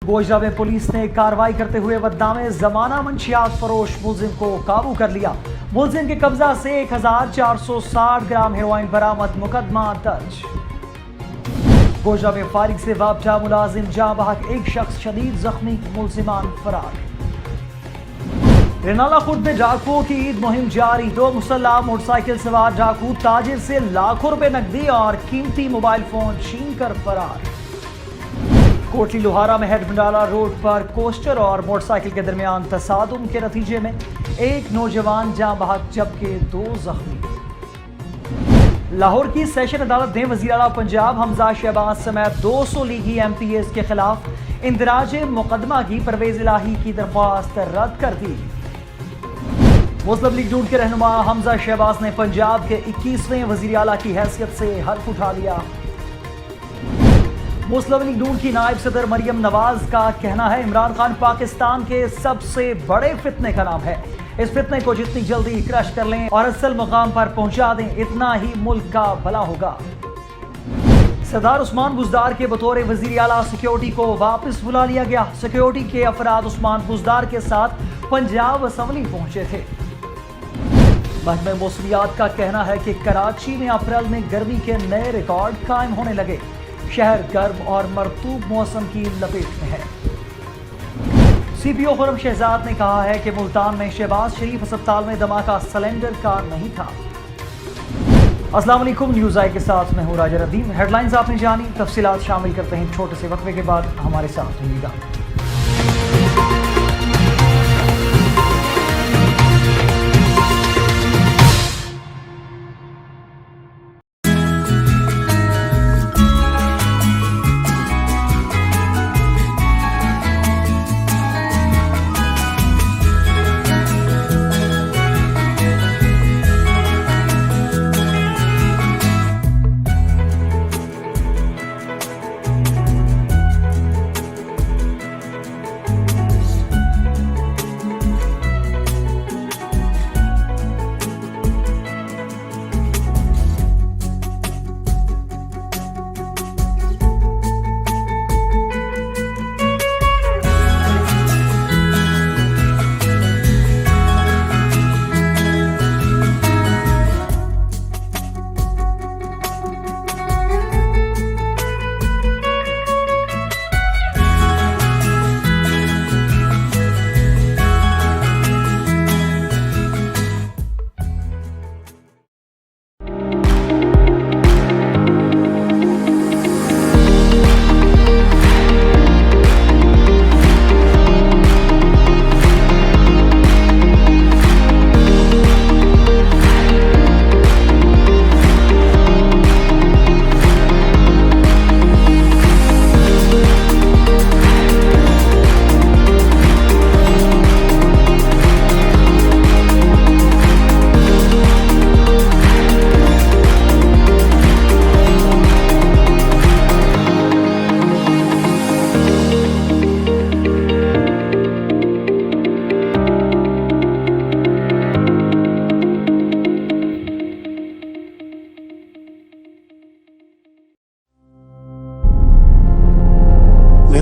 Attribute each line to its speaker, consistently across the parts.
Speaker 1: گوجرا میں پولیس نے کارروائی کرتے ہوئے بدنام زمانہ منشیات فروش ملزم کو قابو کر لیا۔ ملزم کے قبضہ سے 1460 گرام ہیروئن برآمد، مقدمہ درج۔ گوجرا میں فائرنگ سے وابستہ ملازم جاں بحق، ایک شخص شدید زخمی، ملزمان فرار۔ رنالہ خورد میں ڈاکوؤں کی عید مہم جاری، 2 مسلح موٹر سائیکل سوار ڈاکو تاجر سے لاکھوں روپے نقدی اور قیمتی موبائل فون چھین کر فرار۔ کوٹلی لوہارا میں ہیڈ بنڈالہ روڈ پر کوسٹر اور موٹر سائیکل کے درمیان تصادم کے نتیجے میں ایک نوجوان جاں بحق جبکہ 2 زخمی۔ لاہور کی سیشن عدالت نے وزیر اعلیٰ پنجاب حمزہ شہباز سمیت 200 لیگی ایم پی ایز کے خلاف اندراج مقدمہ کی پرویز الہی کی درخواست رد کر دی۔ مسلم لیگ نون کے رہنما حمزہ شہباز نے پنجاب کے 21ویں وزیر اعلیٰ کی حیثیت سے حلف اٹھا لیا۔ مسلم لیگ نون کی نائب صدر مریم نواز کا کہنا ہے عمران خان پاکستان کے سب سے بڑے فتنے کا نام ہے، اس فتنے کو جتنی جلدی کرش کر لیں اور اصل مقام پر پہنچا دیں اتنا ہی ملک کا بھلا ہوگا۔ سردار عثمان بزدار کے بطور وزیر اعلیٰ سیکیورٹی کو واپس بلا لیا گیا۔ سیکیورٹی کے افراد عثمان بزدار کے ساتھ پنجاب اسمبلی پہنچے تھے۔ محکمہ موسمیات کا کہنا ہے کہ کراچی میں اپریل میں گرمی کے نئے ریکارڈ قائم ہونے لگے، شہر گرم اور مرطوب موسم کی لپیٹ میں ہے۔ سی پی او خرم شہزاد نے کہا ہے کہ ملتان میں شہباز شریف ہسپتال میں دھماکہ سلنڈر کا نہیں تھا۔ السلام علیکم، نیوز آئی کے ساتھ میں ہوں راجہ ردیم۔ ہیڈ لائنز آپ نے جانی، تفصیلات شامل کرتے ہیں چھوٹے سے وقفے کے بعد، ہمارے ساتھ رہیے گا۔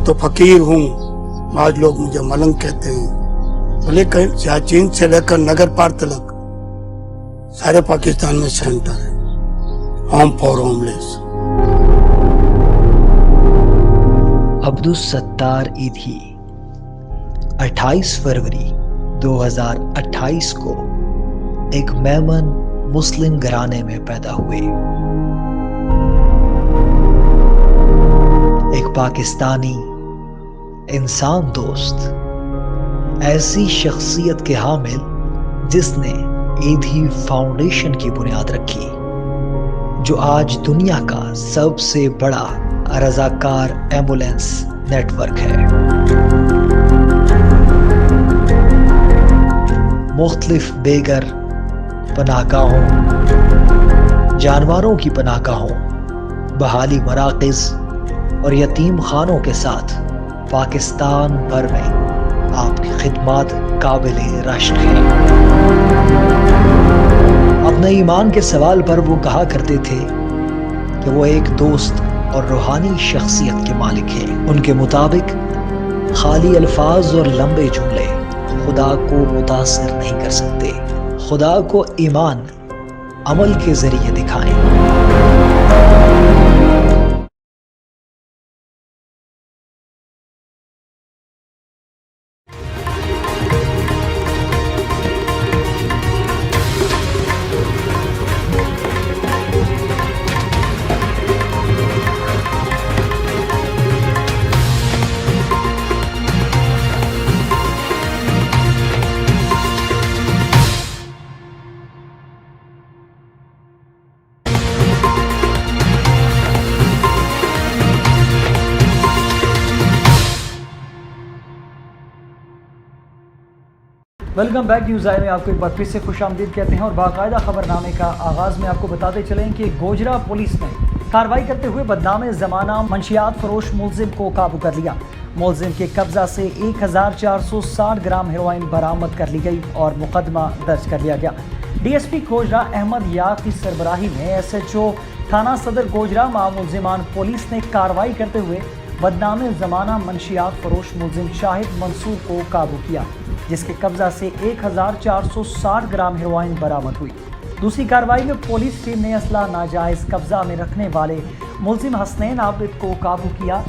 Speaker 2: تو فقیر ہوں، آج لوگ مجھے ملنگ کہتے ہیں، لیکن سیاچین سے لے کر نگر پار تلک سارے پاکستان میں سینٹر ہے ہوم فار ہوم لیس۔
Speaker 3: عبدالستار ایدھی 28 فروری 2028 کو ایک میمن مسلم گھرانے میں پیدا ہوئے۔ ایک پاکستانی انسان دوست، ایسی شخصیت کے حامل جس نے ایدھی فاؤنڈیشن کی بنیاد رکھی، جو آج دنیا کا سب سے بڑا رضاکار ایمبولینس نیٹ ورک ہے۔ مختلف بے گھر پناہ گاہوں، جانوروں کی پناہ گاہوں، بحالی مراکز اور یتیم خانوں کے ساتھ پاکستان بھر میں آپ کی خدمات قابل رشک ہیں۔ اپنے ایمان کے سوال پر وہ کہا کرتے تھے کہ وہ ایک دوست اور روحانی شخصیت کے مالک ہیں۔ ان کے مطابق خالی الفاظ اور لمبے جملے خدا کو متاثر نہیں کر سکتے. خدا کو ایمان عمل کے ذریعے دکھائیں.
Speaker 1: Welcome back. نیوز آئی میں آپ کو ایک بار پھر سے خوش آمدید کہتے ہیں اور باقاعدہ خبر نامے کا آغاز میں آپ کو بتاتے چلیں کہ گوجرا پولیس نے کارروائی کرتے ہوئے بدنام زمانہ منشیات فروش ملزم کو قابو کر لیا. ملزم کے قبضہ سے 1460 گرام ہیروئن برآمد کر لی گئی اور مقدمہ درج کر لیا گیا. D S P Gojra Ahmad Yar کی سربراہی میں ایس ایچ او تھانہ صدر گوجرا مع ملزمان پولیس نے کارروائی کرتے ہوئے بدنام زمانہ منشیات فروش ملزم شاہد منصور کو قابو کیا، جس کے قبضہ سے 1460 گرام ہیروئن برآمد ہوئی. دوسری کارروائی میں پولیس ٹیم نے اسلحہ ناجائز قبضہ میں رکھنے والے ملزم حسنین عابد کو قابو کیا،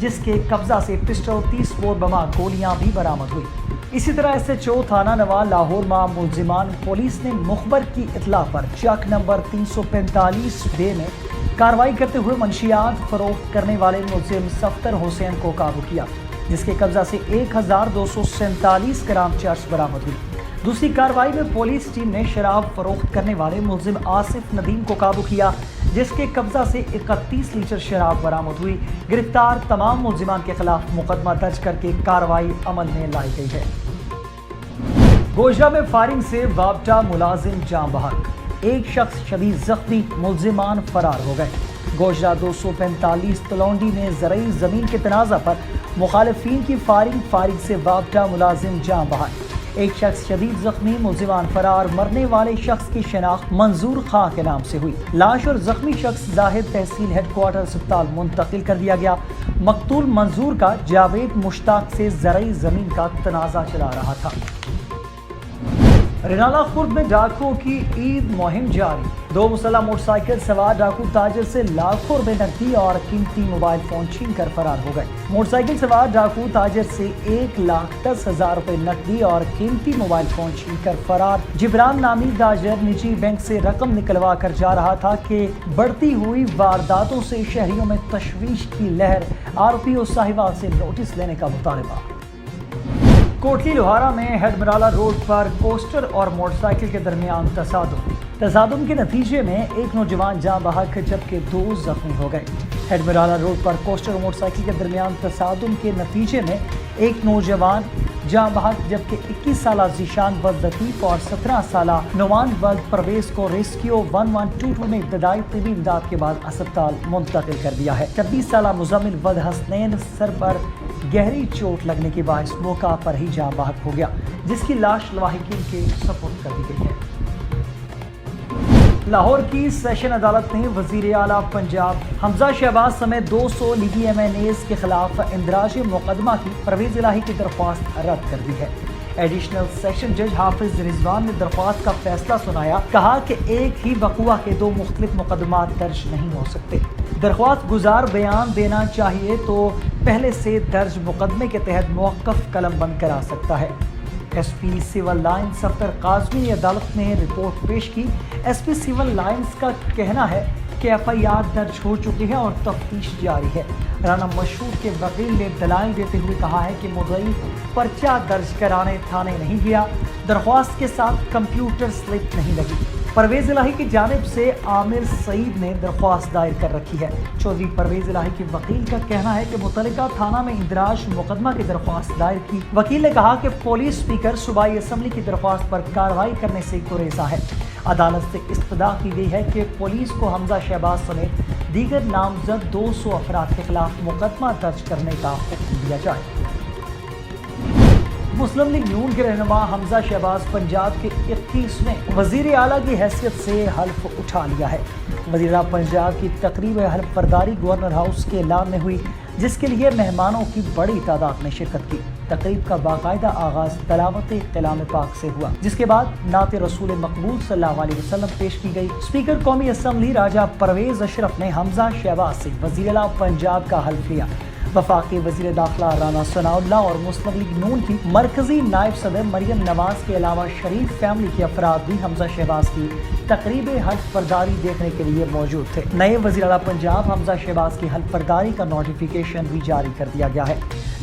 Speaker 1: جس کے قبضہ سے پسٹل 30 بور بمہ گولیاں بھی برآمد ہوئی. اسی طرح ایس ایچ او تھانہ نواں لاہور مع ملزمان پولیس نے مخبر کی اطلاع پر چک نمبر 345 بے میں کارروائی کرتے ہوئے منشیات فروخت کرنے والے ملزم صفدر حسین کو قابو کیا، جس کے قبضہ سے 1247 گرام چرس برآمد ہوئی. دوسری کارروائی میں پولیس ٹیم نے شراب فروخت کرنے والے ملزم آصف ندیم کو قابو کیا، جس کے قبضہ سے 31 لیٹر شراب برآمد ہوئی. گرفتار تمام ملزمان کے خلاف مقدمہ درج کر کے کارروائی عمل میں لائی گئی ہے. گوجرا میں فائرنگ سے وابستہ ملازم جاں بحق، ایک شخص شدید زخمی، ملزمان فرار ہو گئے. گوجرا 245 تلونڈی میں زرعی زمین کے تنازع پر مخالفین کی فائرنگ سے وابستہ ملازم جاں بحق، ایک شخص شدید زخمی، ملزمان فرار. مرنے والے شخص کی شناخت منظور خان کے نام سے ہوئی. لاش اور زخمی شخص زاہد تحصیل ہیڈ کوارٹر اسپتال منتقل کر دیا گیا. مقتول منظور کا جاوید مشتاق سے زرعی زمین کا تنازع چلا رہا تھا. رنالہ خورد میں ڈاکوؤں کی عید مہم جاری، 2 مسلح موٹر سائیکل سوار ڈاکو تاجر سے لاکھوں روپے نقدی اور قیمتی موبائل فون چھین کر فرار ہو گئے. موٹر سائیکل سوار ڈاکو تاجر سے 1,10,000 روپے نقدی اور قیمتی موبائل فون چھین کر فرار. جبران نامی تاجر نجی بینک سے رقم نکلوا کر جا رہا تھا کہ بڑھتی ہوئی وارداتوں سے شہریوں میں تشویش کی لہر. RPO صاحبہ سے نوٹس لینے کا مطالبہ. کوٹلی لوہارا میں ہیڈ مرالہ روڈ پر کوسٹر اور موٹر سائیکل کے درمیان تصادم کے نتیجے میں ایک نوجوان جاں بحق جبکہ 2 زخمی ہو گئے. ہیڈ مرالہ روڈ پر کوسٹر اور موٹر سائیکل کے درمیان تصادم کے نتیجے میں ایک نوجوان جاں بحق جبکہ 21 سالہ ذیشان بد لطیف اور 17 سالہ نعمان بد پرویز کو ریسکیو 1122 میں ابتدائی طبی امداد کے بعد اسپتال منتقل کر دیا ہے. 26 سالہ مزمل ود حسنین سر پر گہری چوٹ لگنے کے باعث موقع پر ہی جاں بحق ہو گیا، جس کی لاش لواحقین کے سپرد کر دی گئی ہے. لاہور کی سیشن عدالت نے وزیر اعلیٰ پنجاب حمزہ شہباز سمیت 200 لیگی MNAs کے خلاف اندراج مقدمہ کی پرویز الہی کی درخواست رد کر دی ہے. ایڈیشنل سیشن جج حافظ رضوان نے درخواست کا فیصلہ سنایا. کہا کہ ایک ہی وقوع کے 2 مختلف مقدمات درج نہیں ہو سکتے. درخواست گزار بیان دینا چاہیے تو پہلے سے درج مقدمے کے تحت موقف قلم بند کرا سکتا ہے. S P civil lines Safdar Qasmi نے عدالت میں رپورٹ پیش کی. ایس پی سول لائنز کا کہنا ہے کہ FIR درج ہو چکی ہے اور تفتیش جاری ہے. رانا مشہور کے وکیل نے دلائل دیتے ہوئے کہا ہے کہ مدعی پرچہ درج کرانے تھانے نہیں گیا، درخواست کے ساتھ کمپیوٹر سلپ نہیں لگی. پرویز الہی کی جانب سے عامر سعید نے درخواست دائر کر رکھی ہے. چودھری پرویز الہی کے وکیل کا کہنا ہے کہ متعلقہ تھانہ میں اندراج مقدمہ کی درخواست دائر کی. وکیل نے کہا کہ پولیس اسپیکر صوبائی اسمبلی کی درخواست پر کارروائی کرنے سے گریزاں ہے. عدالت سے استدعا کی گئی ہے کہ پولیس کو حمزہ شہباز سمیت دیگر نامزد 200 افراد کے خلاف مقدمہ درج کرنے کا حکم دیا جائے. مسلم لیگ نون کے رہنما حمزہ شہباز پنجاب کے 21ویں وزیر اعلیٰ کی حیثیت سے حلف اٹھا لیا ہے. وزیر اعلیٰ پنجاب کی تقریب حلف برداری گورنر ہاؤس کے اعلان میں ہوئی. جس کے لیے مہمانوں کی بڑی تعداد نے شرکت کی۔ تقریب کا باقاعدہ آغاز تلاوت کلام پاک سے ہوا، جس کے بعد نعت رسول مقبول صلی اللہ علیہ وسلم پیش کی گئی۔ اسپیکر قومی اسمبلی راجہ پرویز اشرف نے حمزہ شہباز سے وزیر اعلیٰ پنجاب کا حلف لیا۔ وفاقی وزیر داخلہ رانا ثناء اللہ اور مسلم لیگ نون کی مرکزی نائب صدر مریم نواز کے علاوہ شریف فیملی کے افراد بھی حمزہ شہباز کی تقریب حلف برداری دیکھنے کے لیے موجود تھے۔ نئے وزیر اعلیٰ پنجاب حمزہ شہباز کی حلف برداری کا نوٹیفیکیشن بھی جاری کر دیا گیا ہے۔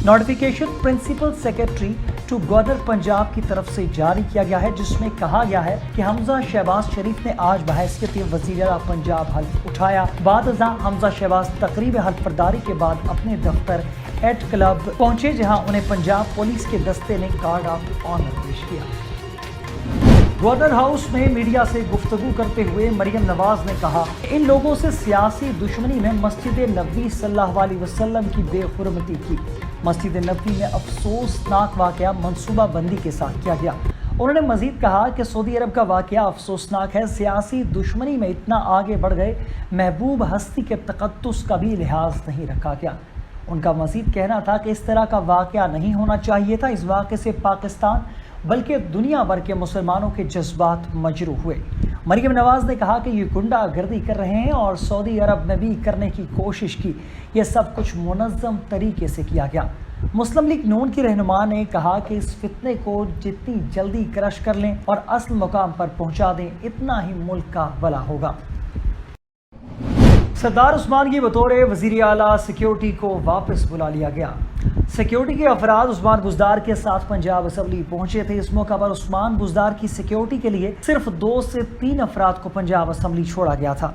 Speaker 1: Notification principal secretary to governor Punjab کی طرف سے جاری کیا گیا ہے، جس میں کہا گیا ہے کہ حمزہ شہباز شریف نے آج بحیثیت وزیر اعلیٰ پنجاب حلف اٹھایا۔ بعد ازاں حمزہ شہباز تقریب حلف برداری کے بعد اپنے دفتر ایٹ کلب پہنچے، جہاں انہیں پنجاب پولیس کے دستے نے کارڈ آف آنر پیش کیا۔ گورنر ہاؤس میں میڈیا سے گفتگو کرتے ہوئے مریم نواز نے کہا کہ ان لوگوں سے سیاسی دشمنی میں مسجد نبوی صلی اللہ علیہ وسلم کی بے حرمتی کی۔ مسجد نبوی میں افسوسناک واقعہ منصوبہ بندی کے ساتھ کیا گیا۔ انہوں نے مزید کہا کہ سعودی عرب کا واقعہ افسوسناک ہے، سیاسی دشمنی میں اتنا آگے بڑھ گئے، محبوب ہستی کے تقدس کا بھی لحاظ نہیں رکھا گیا۔ ان کا مزید کہنا تھا کہ اس طرح کا واقعہ نہیں ہونا چاہیے تھا۔ اس واقعے سے پاکستان بلکہ دنیا بھر کے مسلمانوں کے جذبات مجروح ہوئے۔ مریم نواز نے کہا کہ یہ گنڈا گردی کر رہے ہیں اور سعودی عرب میں بھی کرنے کی کوشش کی، یہ سب کچھ منظم طریقے سے کیا گیا۔ مسلم لیگ نون کی رہنما نے کہا کہ اس فتنے کو جتنی جلدی کرش کر لیں اور اصل مقام پر پہنچا دیں، اتنا ہی ملک کا بھلا ہوگا۔ سردار عثمان کی بطور وزیر اعلیٰ سیکیورٹی کو واپس بلا لیا گیا۔ سیکیورٹی کے افراد عثمان بزدار کے ساتھ پنجاب اسمبلی پہنچے تھے۔ اس موقع پر عثمان بزدار کی سیکیورٹی کے لیے صرف 2 سے 3 افراد کو پنجاب اسمبلی چھوڑا گیا تھا۔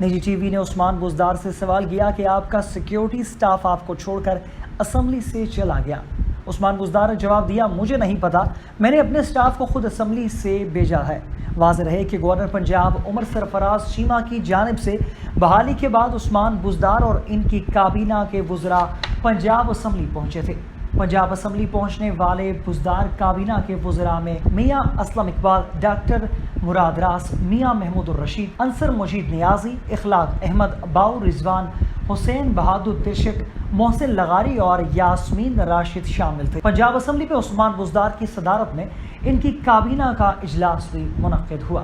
Speaker 1: نجی ٹی وی نے عثمان بزدار سے سوال کیا کہ آپ کا سیکیورٹی سٹاف آپ کو چھوڑ کر اسمبلی سے چلا گیا۔ عثمان بزدار نے جواب دیا، مجھے نہیں پتا، میں نے اپنے سٹاف کو خود اسمبلی سے بھیجا ہے۔ واضح رہے کہ گورنر پنجاب عمر سرفراز چیمہ کی جانب سے بحالی کے بعد عثمان بزدار اور ان کی کابینہ کے وزراء پنجاب اسمبلی پہنچے تھے۔ پنجاب اسمبلی پہنچنے والے بزدار کابینہ کے وزراء میں میاں اسلم اقبال، ڈاکٹر مراد راس، میاں محمود الرشید، انصر مجید نیازی، اخلاق احمد، باؤ رضوان، حسین بہادر ترشک، محسن لغاری اور یاسمین راشد شامل تھے۔ پنجاب اسمبلی پہ عثمان بزدار کی صدارت میں ان کی کابینہ کا اجلاس بھی منعقد ہوا۔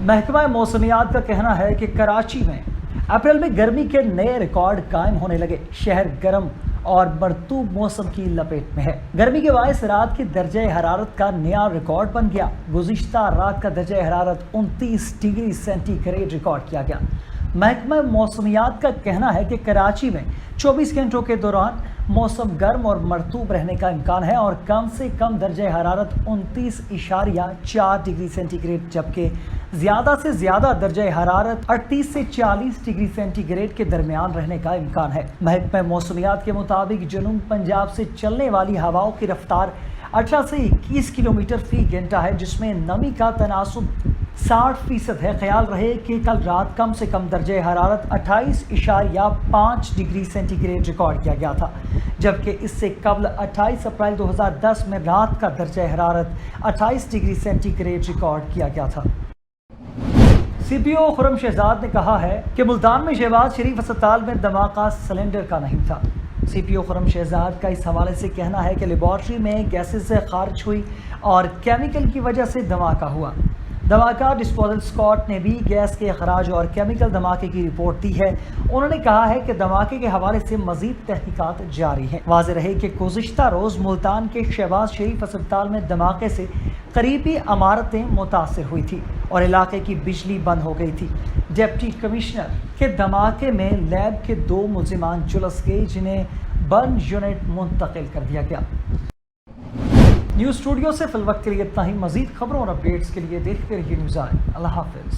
Speaker 1: محکمہ موسمیات کا کہنا ہے کہ کراچی میں اپریل میں گرمی کے نئے ریکارڈ قائم ہونے لگے۔ شہر گرم اور مرطوب موسم کی لپیٹ میں ہے۔ گرمی کے باعث رات کے درجہ حرارت کا نیا ریکارڈ بن گیا۔ گزشتہ رات کا درجہ حرارت 29 ڈگری سینٹی گریڈ ریکارڈ کیا گیا۔ محکمہ موسمیات کا کہنا ہے کہ کراچی میں 24 گھنٹوں کے دوران موسم گرم اور مرطوب رہنے کا امکان ہے اور کم سے کم درجہ حرارت 29.4 ڈگری سینٹی گریڈ، جبکہ زیادہ سے زیادہ درجہ حرارت 38 سے 40 ڈگری سینٹی گریڈ کے درمیان رہنے کا امکان ہے۔ محکمہ موسمیات کے مطابق جنوب پنجاب سے چلنے والی ہواؤں کی رفتار 18 سے 21 کلومیٹر فی گھنٹہ ہے، جس میں نمی کا تناسب 60% ہے۔ خیال رہے کہ کل رات کم سے کم درجہ حرارت 28.5 ڈگری سینٹی گریڈ ریکارڈ کیا گیا تھا، جبکہ اس سے قبل 28 اپریل 2010 میں رات کا درجہ حرارت 28 ڈگری سینٹی گریڈ ریکارڈ کیا گیا تھا۔ سی پی او خرم شہزاد نے کہا ہے کہ ملتان میں شہباز شریف اسپتال میں دھماکہ سلنڈر کا نہیں تھا۔ سی پی او خرم شہزاد کا اس حوالے سے کہنا ہے کہ لیبارٹری میں گیسز سے خارج ہوئی اور کیمیکل کی وجہ سے دھماکہ ہوا۔ دھماکہ ڈسپوزل سکواڈ نے بھی گیس کے اخراج اور کیمیکل دھماکے کی رپورٹ دی ہے۔ انہوں نے کہا ہے کہ دھماکے کے حوالے سے مزید تحقیقات جاری ہیں۔ واضح رہے کہ گزشتہ روز ملتان کے شہباز شریف اسپتال میں دھماکے سے قریبی عمارتیں متاثر ہوئی تھی اور علاقے کی بجلی بند ہو گئی تھی۔ ڈپٹی کمشنر کے دھماکے میں لیب کے 2 ملزمان جلس گئے، جنہیں برن یونٹ منتقل کر دیا گیا۔ نیوز اسٹوڈیو سے فی الوقت کے لیے اتنا ہی۔ مزید خبروں اور اپڈیٹس کے لیے دیکھتے رہیے نیوز آئے۔ اللہ حافظ۔